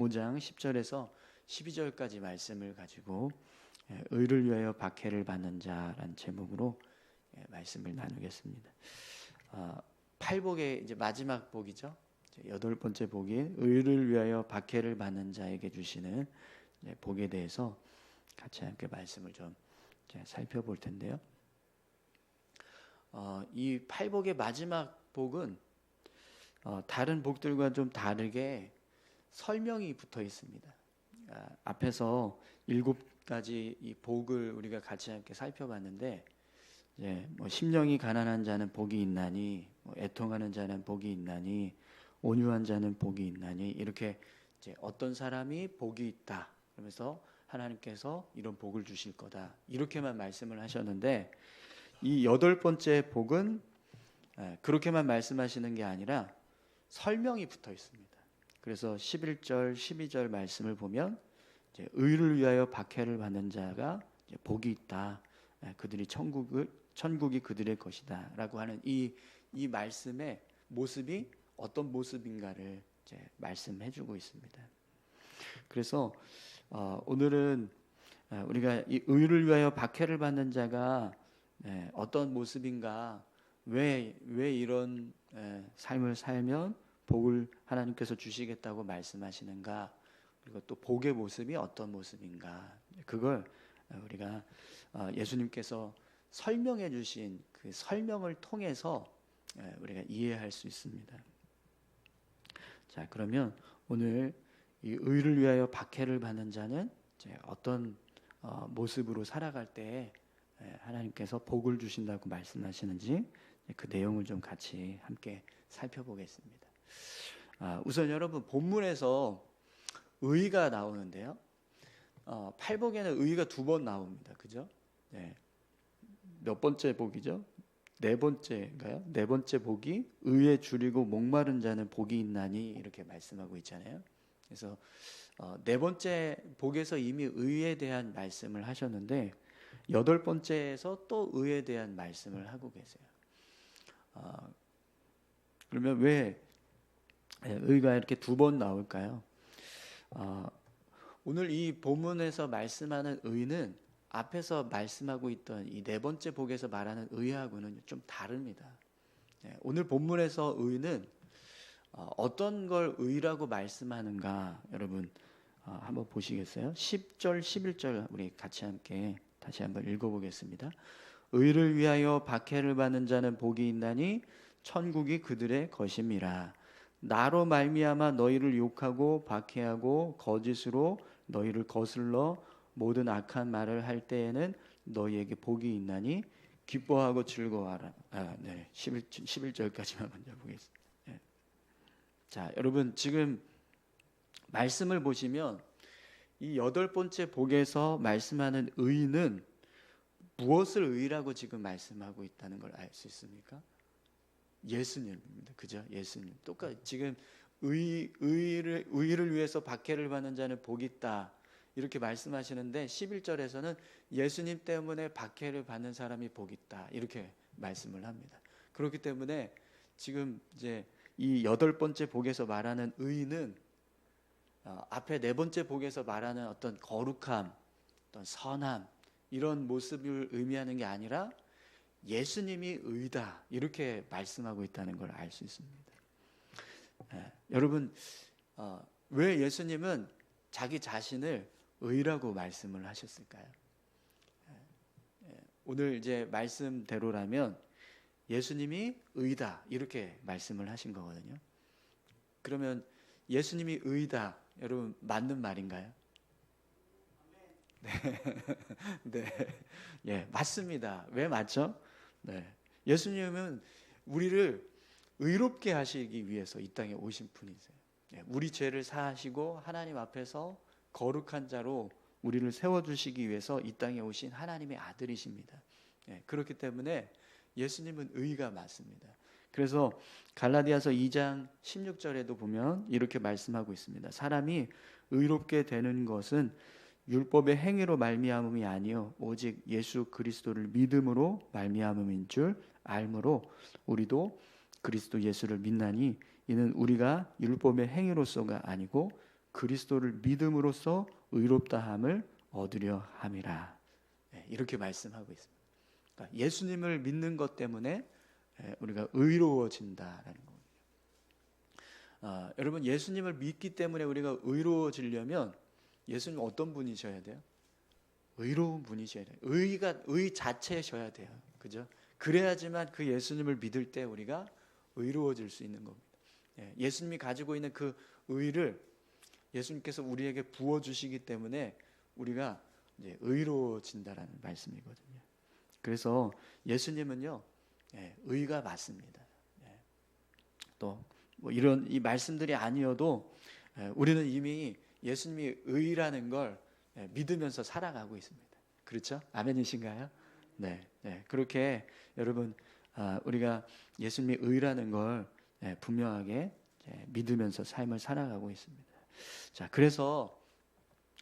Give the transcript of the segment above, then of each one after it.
5장 10절에서 12절까지 말씀을 가지고 의를 위하여 박해를 받는 자라는 제목으로 말씀을 나누겠습니다. 팔복의 이제 마지막 복이죠. 여덟 번째 복인 의를 위하여 박해를 받는 자에게 주시는 복에 대해서 같이 함께 말씀을 좀 살펴볼 텐데요. 이 팔복의 마지막 복은 다른 복들과 좀 다르게 설명이 붙어 있습니다. 앞에서 7가지 이 복을 우리가 같이 함께 살펴봤는데, 심령이 가난한 자는 복이 있나니, 애통하는 자는 복이 있나니, 온유한 자는 복이 있나니, 이렇게 이제 어떤 사람이 복이 있다 그러면서 하나님께서 이런 복을 주실 거다 이렇게만 말씀을 하셨는데, 이 8번째 복은 그렇게만 말씀하시는 게 아니라 설명이 붙어 있습니다. 그래서 11절, 12절 말씀을 보면 이제 의를 위하여 박해를 받는 자가 이제 복이 있다. 그들이 천국이 그들의 것이다라고 하는 이 말씀의 모습이 어떤 모습인가를 이제 말씀해주고 있습니다. 그래서 오늘은 우리가 이 의를 위하여 박해를 받는 자가 어떤 모습인가, 왜 이런 삶을 살면 복을 하나님께서 주시겠다고 말씀하시는가, 그리고 또 복의 모습이 어떤 모습인가, 그걸 우리가 예수님께서 설명해 주신 그 설명을 통해서 우리가 이해할 수 있습니다. 자, 그러면 오늘 이 의를 위하여 박해를 받는 자는 이제 어떤 모습으로 살아갈 때 하나님께서 복을 주신다고 말씀하시는지 그 내용을 좀 같이 함께 살펴보겠습니다. 우선 여러분, 본문에서 의가 나오는데요. 팔복에는 의가 2번 나옵니다. 그죠? 몇 번째 복이죠? 4번째인가요? 4번째 복이 의에 줄이고 목마른 자는 복이 있나니, 이렇게 말씀하고 있잖아요. 그래서 4번째 복에서 이미 의에 대한 말씀을 하셨는데 8번째에서 또 의에 대한 말씀을 하고 계세요. 그러면 왜 의가 이렇게 2번 나올까요? 오늘 이 본문에서 말씀하는 의는 앞에서 말씀하고 있던 이 4번째 복에서 말하는 의하고는 좀 다릅니다. 오늘 본문에서 의는 어떤 걸 의라고 말씀하는가, 여러분 한번 보시겠어요? 10절, 11절 우리 같이 함께 다시 한번 읽어보겠습니다. 의를 위하여 박해를 받는 자는 복이 있나니 천국이 그들의 것임이라. 나로 말미암아 너희를 욕하고 박해하고 거짓으로 너희를 거슬러 모든 악한 말을 할 때에는 너희에게 복이 있나니 기뻐하고 즐거워하라. 11절까지만 먼저 보겠습니다. 자, 여러분 지금 말씀을 보시면 이 8번째 복에서 말씀하는 의는 무엇을 의라고 지금 말씀하고 있다는 걸 알 수 있습니까? 예수님입니다. 그죠? 예수님. 똑같이 지금 의를 위해서 박해를 받는 자는 복이 있다 이렇게 말씀하시는데 11절에서는 예수님 때문에 박해를 받는 사람이 복이 있다 이렇게 말씀을 합니다. 그렇기 때문에 지금 이제 이 8번째 복에서 말하는 의는 앞에 4번째 복에서 말하는 어떤 거룩함, 어떤 선함 이런 모습을 의미하는 게 아니라 예수님이 의다 이렇게 말씀하고 있다는 걸 알 수 있습니다. 여러분, 왜 예수님은 자기 자신을 의라고 말씀을 하셨을까요? 오늘 이제 말씀대로라면 예수님이 의다 이렇게 말씀을 하신 거거든요. 그러면 예수님이 의다, 여러분 맞는 말인가요? 네, 맞습니다. 왜 맞죠? 예수님은 우리를 의롭게 하시기 위해서 이 땅에 오신 분이세요. 우리 죄를 사하시고 하나님 앞에서 거룩한 자로 우리를 세워주시기 위해서 이 땅에 오신 하나님의 아들이십니다. 그렇기 때문에 예수님은 의가 맞습니다. 그래서 갈라디아서 2장 16절에도 보면 이렇게 말씀하고 있습니다. 사람이 의롭게 되는 것은 율법의 행위로 말미암음이 아니요 오직 예수 그리스도를 믿음으로 말미암음인 줄 알므로 우리도 그리스도 예수를 믿나니 이는 우리가 율법의 행위로서가 아니고 그리스도를 믿음으로써 의롭다함을 얻으려 함이라. 이렇게 말씀하고 있습니다. 그러니까 예수님을 믿는 것 때문에 우리가 의로워진다라는 겁니다. 여러분, 예수님을 믿기 때문에 우리가 의로워지려면 예수님 어떤 분이셔야 돼요? 의로운 분이셔야 돼요. 의 자체셔야 돼요. 그죠? 그래야지만 그 예수님을 믿을 때 우리가 의로워질 수 있는 겁니다. 예수님이 가지고 있는 그 의를 예수님께서 우리에게 부어주시기 때문에 우리가 이제 의로워진다라는 말씀이거든요. 그래서 예수님은요, 의가 맞습니다. 또 뭐 이런 이 말씀들이 아니어도 우리는 이미 예수님이 의라는 걸 믿으면서 살아가고 있습니다. 그렇죠? 아멘이신가요? 네, 그렇게 여러분 우리가 예수님이 의라는 걸 분명하게 믿으면서 삶을 살아가고 있습니다. 자, 그래서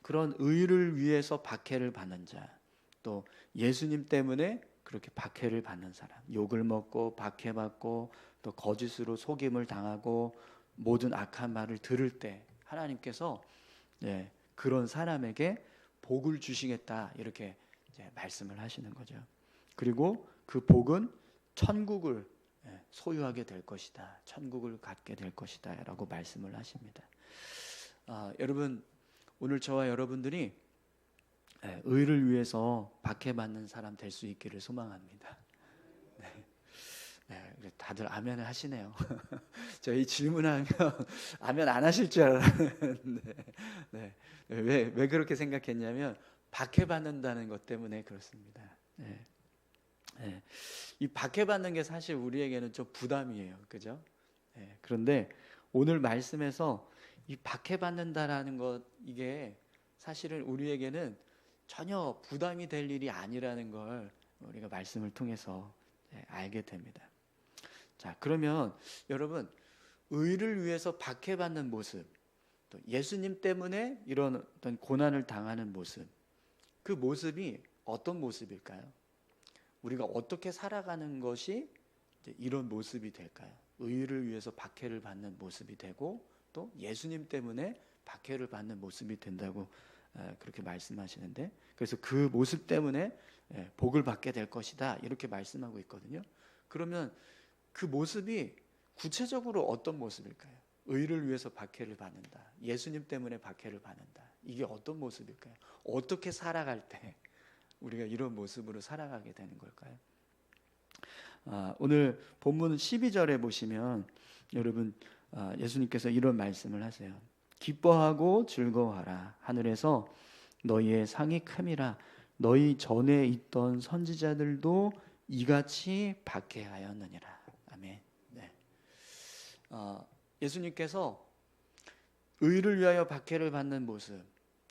그런 의를 위해서 박해를 받는 자, 또 예수님 때문에 그렇게 박해를 받는 사람, 욕을 먹고 박해받고 또 거짓으로 속임을 당하고 모든 악한 말을 들을 때 하나님께서 그런 사람에게 복을 주시겠다, 이렇게 말씀을 하시는 거죠. 그리고 그 복은 천국을 소유하게 될 것이다, 천국을 갖게 될 것이다 라고 말씀을 하십니다. 여러분, 오늘 저와 여러분들이 의를 위해서 박해받는 사람 될 수 있기를 소망합니다. 다들 아멘을 하시네요. 저희 질문하면 아멘 안 하실 줄 알았는데 왜 그렇게 생각했냐면 박해받는다는 것 때문에 그렇습니다. 이 박해받는 게 사실 우리에게는 좀 부담이에요. 그죠? 그런데 오늘 말씀에서 이 박해받는다라는 것, 이게 사실은 우리에게는 전혀 부담이 될 일이 아니라는 걸 우리가 말씀을 통해서 알게 됩니다. 자, 그러면 여러분, 의를 위해서 박해받는 모습, 또 예수님 때문에 이런 어떤 고난을 당하는 모습, 그 모습이 어떤 모습일까요? 우리가 어떻게 살아가는 것이 이런 모습이 될까요? 의를 위해서 박해를 받는 모습이 되고 또 예수님 때문에 박해를 받는 모습이 된다고 그렇게 말씀하시는데, 그래서 그 모습 때문에 복을 받게 될 것이다, 이렇게 말씀하고 있거든요. 그러면 그 모습이 구체적으로 어떤 모습일까요? 의를 위해서 박해를 받는다, 예수님 때문에 박해를 받는다, 이게 어떤 모습일까요? 어떻게 살아갈 때 우리가 이런 모습으로 살아가게 되는 걸까요? 오늘 본문 12절에 보시면 여러분, 예수님께서 이런 말씀을 하세요. 기뻐하고 즐거워하라, 하늘에서 너희의 상이 큼이라. 너희 전에 있던 선지자들도 이같이 박해하였느니라. 아멘. 예수님께서 의를 위하여 박해를 받는 모습,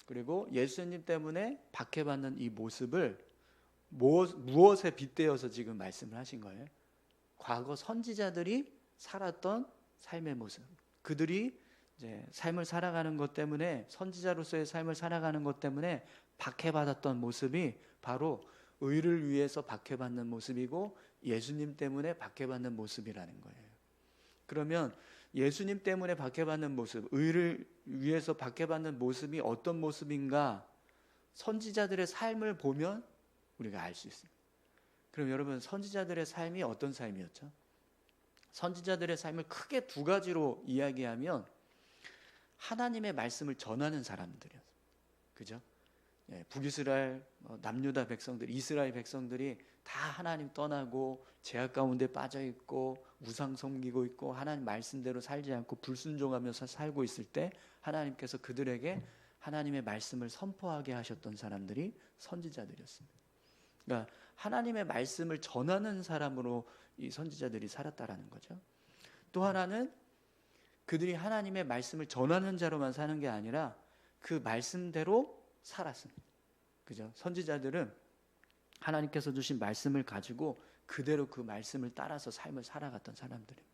그리고 예수님 때문에 박해받는 이 모습을 무엇에 빗대어서 지금 말씀을 하신 거예요? 과거 선지자들이 살았던 삶의 모습, 그들이 이제 삶을 살아가는 것 때문에, 선지자로서의 삶을 살아가는 것 때문에 박해받았던 모습이 바로 의를 위해서 박해받는 모습이고 예수님 때문에 박해받는 모습이라는 거예요. 그러면 예수님 때문에 박해받는 모습, 의를 위해서 박해받는 모습이 어떤 모습인가, 선지자들의 삶을 보면 우리가 알 수 있습니다. 그럼 여러분, 선지자들의 삶이 어떤 삶이었죠? 선지자들의 삶을 크게 두 가지로 이야기하면 하나님의 말씀을 전하는 사람들이었어요. 그죠? 북이스라엘, 남유다 백성들, 이스라엘 백성들이 다 하나님 떠나고 죄악 가운데 빠져 있고 우상 섬기고 있고 하나님 말씀대로 살지 않고 불순종하면서 살고 있을 때 하나님께서 그들에게 하나님의 말씀을 선포하게 하셨던 사람들이 선지자들이었습니다. 그러니까 하나님의 말씀을 전하는 사람으로 이 선지자들이 살았다라는 거죠. 또 하나는 그들이 하나님의 말씀을 전하는 자로만 사는 게 아니라 그 말씀대로 살았습니다. 그죠? 선지자들은 하나님께서 주신 말씀을 가지고 그대로 그 말씀을 따라서 삶을 살아갔던 사람들입니다.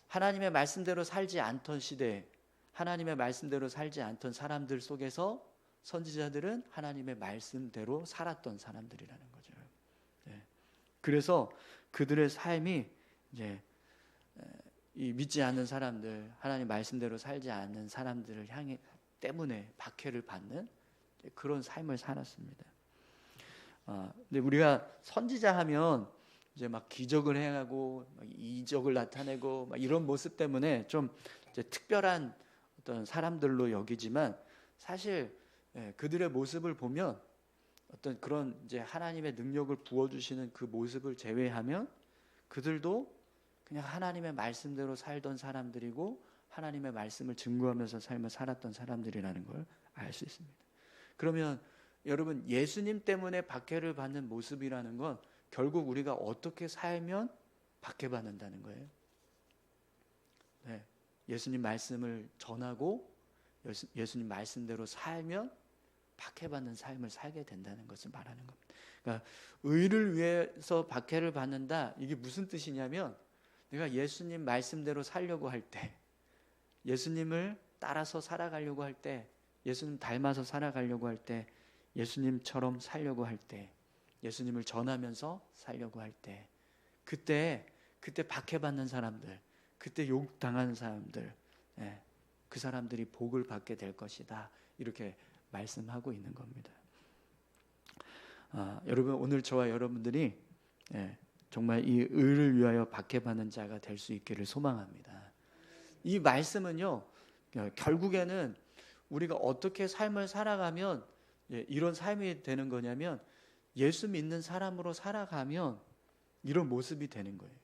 하나님의 말씀대로 살지 않던 시대에, 하나님의 말씀대로 살지 않던 사람들 속에서 선지자들은 하나님의 말씀대로 살았던 사람들이라는 거죠. 그래서 그들의 삶이 이제 이 믿지 않는 사람들, 하나님 말씀대로 살지 않는 사람들을 향해 때문에 박해를 받는 그런 삶을 살았습니다. 근데 우리가 선지자 하면 이제 막 기적을 행하고 막 이적을 나타내고 막 이런 모습 때문에 좀 이제 특별한 어떤 사람들로 여기지만 사실 그들의 모습을 보면 어떤 그런 이제 하나님의 능력을 부어주시는 그 모습을 제외하면 그들도 그냥 하나님의 말씀대로 살던 사람들이고 하나님의 말씀을 증거하면서 삶을 살았던 사람들이라는 걸 알 수 있습니다. 그러면 여러분, 예수님 때문에 박해를 받는 모습이라는 건 결국 우리가 어떻게 살면 박해받는다는 거예요. 네, 예수님 말씀을 전하고 예수님 말씀대로 살면 박해받는 삶을 살게 된다는 것을 말하는 겁니다. 그러니까 의를 위해서 박해를 받는다, 이게 무슨 뜻이냐면 내가 예수님 말씀대로 살려고 할 때, 예수님을 따라서 살아가려고 할 때, 예수님 닮아서 살아가려고 할 때, 예수님처럼 살려고 할 때, 예수님을 전하면서 살려고 할 때, 그때 박해받는 사람들, 그때 욕당하는 사람들, 그 사람들이 복을 받게 될 것이다, 이렇게 말씀하고 있는 겁니다. 여러분, 오늘 저와 여러분들이 정말 이 의를 위하여 박해받는 자가 될 수 있기를 소망합니다. 이 말씀은요, 결국에는 우리가 어떻게 삶을 살아가면 이런 삶이 되는 거냐면, 예수 믿는 사람으로 살아가면 이런 모습이 되는 거예요.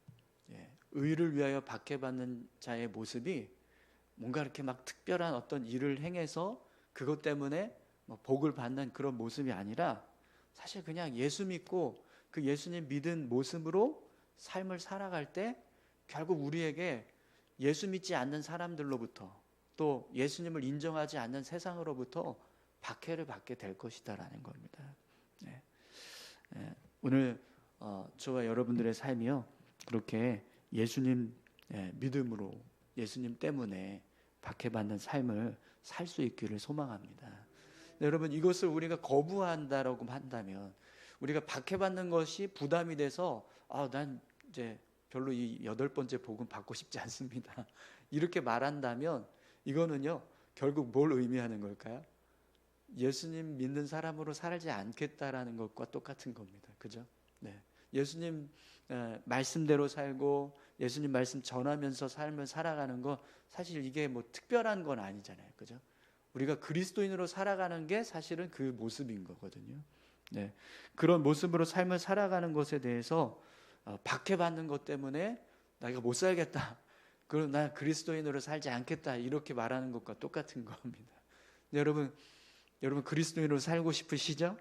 의를 위하여 박해받는 자의 모습이 뭔가 이렇게 막 특별한 어떤 일을 행해서 그것 때문에 복을 받는 그런 모습이 아니라, 사실 그냥 예수 믿고 그 예수님 믿은 모습으로 삶을 살아갈 때 결국 우리에게 예수 믿지 않는 사람들로부터, 또 예수님을 인정하지 않는 세상으로부터 박해를 받게 될 것이다라는 겁니다. 오늘 저와 여러분들의 삶이요, 그렇게 예수님 믿음으로, 예수님 때문에 박해받는 삶을 살 수 있기를 소망합니다. 여러분, 이것을 우리가 거부한다라고 한다면, 우리가 박해받는 것이 부담이 돼서 난 이제 별로 이 8번째 복음 받고 싶지 않습니다, 이렇게 말한다면 이거는요, 결국 뭘 의미하는 걸까요? 예수님 믿는 사람으로 살지 않겠다라는 것과 똑같은 겁니다. 그죠? 예수님 말씀대로 살고 예수님 말씀 전하면서 삶을 살아가는 거, 사실 이게 뭐 특별한 건 아니잖아요. 그죠? 우리가 그리스도인으로 살아가는 게 사실은 그 모습인 거거든요. 그런 모습으로 삶을 살아가는 것에 대해서 박해받는 것 때문에 내가 못 살겠다, 그럼 난 그리스도인으로 살지 않겠다, 이렇게 말하는 것과 똑같은 겁니다. 여러분 그리스도인으로 살고 싶으시죠?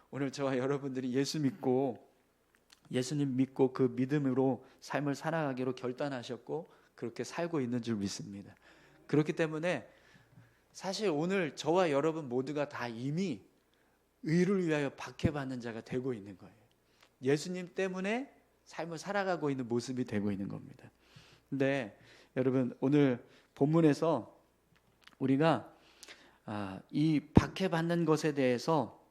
오늘 저와 여러분들이 예수님 믿고 그 믿음으로 삶을 살아가기로 결단하셨고 그렇게 살고 있는 줄 믿습니다. 그렇기 때문에 사실 오늘 저와 여러분 모두가 다 이미 의를 위하여 박해받는 자가 되고 있는 거예요. 예수님 때문에 삶을 살아가고 있는 모습이 되고 있는 겁니다. 근데 여러분, 오늘 본문에서 우리가 이 박해받는 것에 대해서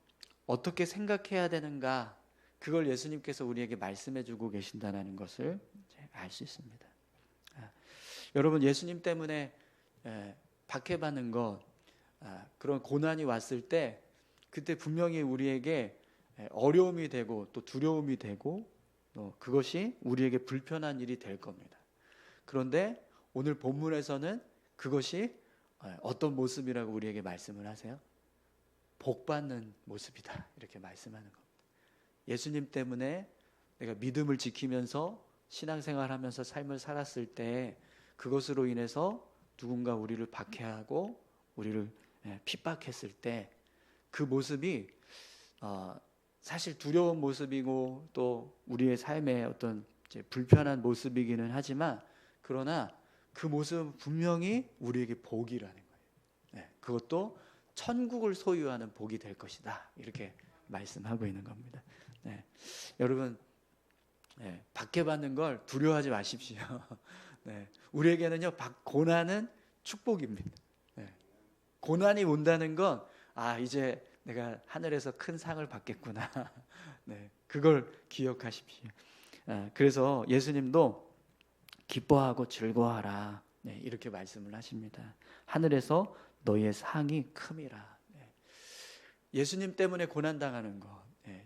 어떻게 생각해야 되는가, 그걸 예수님께서 우리에게 말씀해 주고 계신다는 것을 알 수 있습니다. 여러분, 예수님 때문에 박해받는 것, 그런 고난이 왔을 때 그때 분명히 우리에게 어려움이 되고 또 두려움이 되고 그것이 우리에게 불편한 일이 될 겁니다. 그런데 오늘 본문에서는 그것이 어떤 모습이라고 우리에게 말씀을 하세요? 복받는 모습이다, 이렇게 말씀하는 겁니다. 예수님 때문에 내가 믿음을 지키면서 신앙생활하면서 삶을 살았을 때 그것으로 인해서 누군가 우리를 박해하고 우리를 핍박했을 때 그 모습이 사실 두려운 모습이고 또 우리의 삶의 어떤 이제 불편한 모습이기는 하지만, 그러나 그 모습은 분명히 우리에게 복이라는 거예요. 그것도 천국을 소유하는 복이 될 것이다, 이렇게 말씀하고 있는 겁니다. 여러분, 박해받는 걸 두려워하지 마십시오. 우리에게는요, 고난은 축복입니다. 고난이 온다는 건 이제 내가 하늘에서 큰 상을 받겠구나. 그걸 기억하십시오. 그래서 예수님도 기뻐하고 즐거워하라. 네, 이렇게 말씀을 하십니다. 하늘에서 너희의 상이 큼이라. 네. 예수님 때문에 고난당하는 것,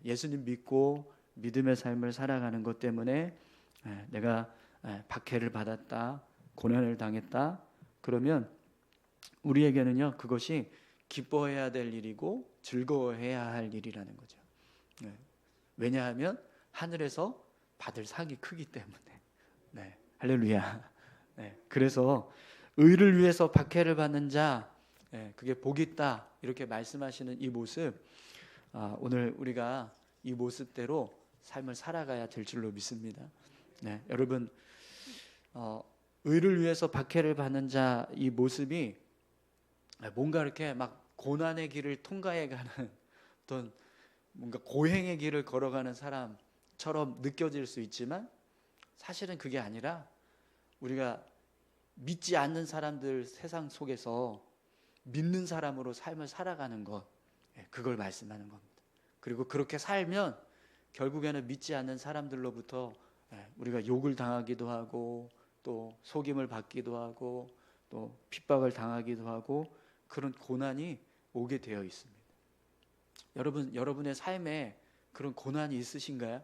예수님 믿고 믿음의 삶을 살아가는 것 때문에 내가 박해를 받았다, 고난을 당했다, 그러면 우리에게는요 그것이 기뻐해야 될 일이고 즐거워해야 할 일이라는 거죠. 왜냐하면 하늘에서 받을 상이 크기 때문에. 네, 할렐루야. 그래서 의를 위해서 박해를 받는 자, 그게 복이 있다, 이렇게 말씀하시는 이 모습, 오늘 우리가 이 모습대로 삶을 살아가야 될 줄로 믿습니다. 여러분, 의를 위해서 박해를 받는 자, 이 모습이 뭔가 이렇게 막 고난의 길을 통과해 가는 어떤 뭔가 고행의 길을 걸어가는 사람처럼 느껴질 수 있지만 사실은 그게 아니라 우리가 믿지 않는 사람들 세상 속에서 믿는 사람으로 삶을 살아가는 것, 그걸 말씀하는 겁니다. 그리고 그렇게 살면 결국에는 믿지 않는 사람들로부터 우리가 욕을 당하기도 하고 또 속임을 받기도 하고 또 핍박을 당하기도 하고 그런 고난이 오게 되어 있습니다. 여러분의 삶에 그런 고난이 있으신가요?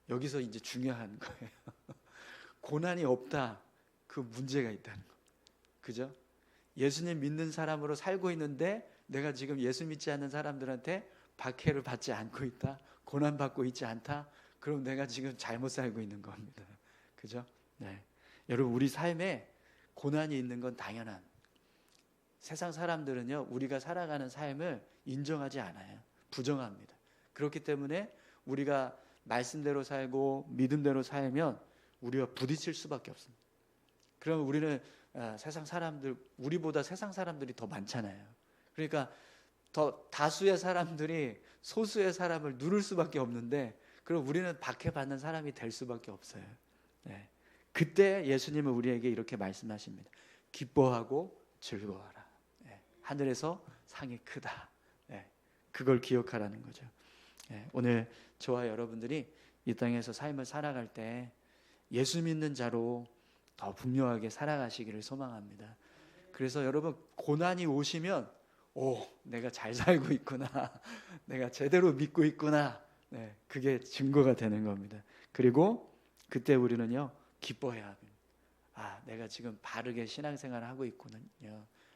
여기서 이제 중요한 거예요. 고난이 없다, 그 문제가 있다는 거. 그죠? 예수님 믿는 사람으로 살고 있는데 내가 지금 예수 믿지 않는 사람들한테 박해를 받지 않고 있다, 고난 받고 있지 않다, 그럼 내가 지금 잘못 살고 있는 겁니다. 그죠? 여러분, 우리 삶에 고난이 있는 건 당연한, 세상 사람들은요 우리가 살아가는 삶을 인정하지 않아요. 부정합니다. 그렇기 때문에 우리가 말씀대로 살고 믿음대로 살면 우리가 부딪힐 수밖에 없습니다. 그럼 우리는 세상 사람들, 우리보다 세상 사람들이 더 많잖아요. 그러니까 더 다수의 사람들이 소수의 사람을 누를 수밖에 없는데, 그럼 우리는 박해받는 사람이 될 수밖에 없어요. 그때 예수님은 우리에게 이렇게 말씀하십니다. 기뻐하고 즐거워하라. 하늘에서 상이 크다. 그걸 기억하라는 거죠. 오늘 저와 여러분들이 이 땅에서 삶을 살아갈 때 예수 믿는 자로 더 분명하게 살아가시기를 소망합니다. 그래서 여러분, 고난이 오시면 내가 잘 살고 있구나, 내가 제대로 믿고 있구나, 그게 증거가 되는 겁니다. 그리고 그때 우리는요 기뻐해야 합니다. 내가 지금 바르게 신앙생활을 하고 있군요.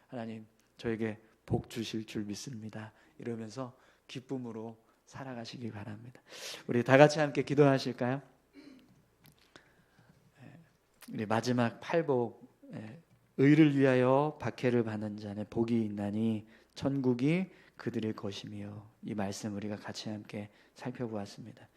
하나님 저에게 복 주실 줄 믿습니다. 이러면서 기쁨으로 살아가시기 바랍니다. 우리 다 같이 함께 기도하실까요? 우리 마지막 팔복, 의를 위하여 박해를 받는 자는 복이 있나니 천국이 그들의 것이며, 이 말씀 우리가 같이 함께 살펴보았습니다.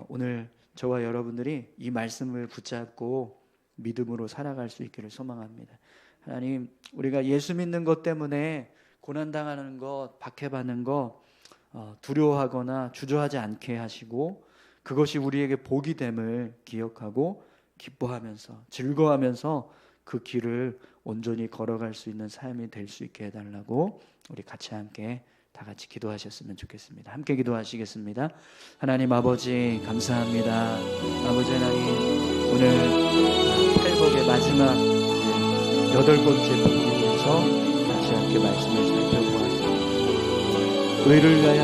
오늘 저와 여러분들이 이 말씀을 붙잡고 믿음으로 살아갈 수 있기를 소망합니다. 하나님, 우리가 예수 믿는 것 때문에 고난당하는 것, 박해받는 것 두려워하거나 주저하지 않게 하시고, 그것이 우리에게 복이 됨을 기억하고 기뻐하면서 즐거워하면서 그 길을 온전히 걸어갈 수 있는 삶이 될 수 있게 해달라고 우리 같이 함께 다 같이 기도하셨으면 좋겠습니다. 함께 기도하시겠습니다. 하나님 아버지 감사합니다. 아버지 하나님, 오늘 팔복의 마지막 8번째 복에 대해서 같이 함께 말씀을 살펴보았습니다. 의를 위하여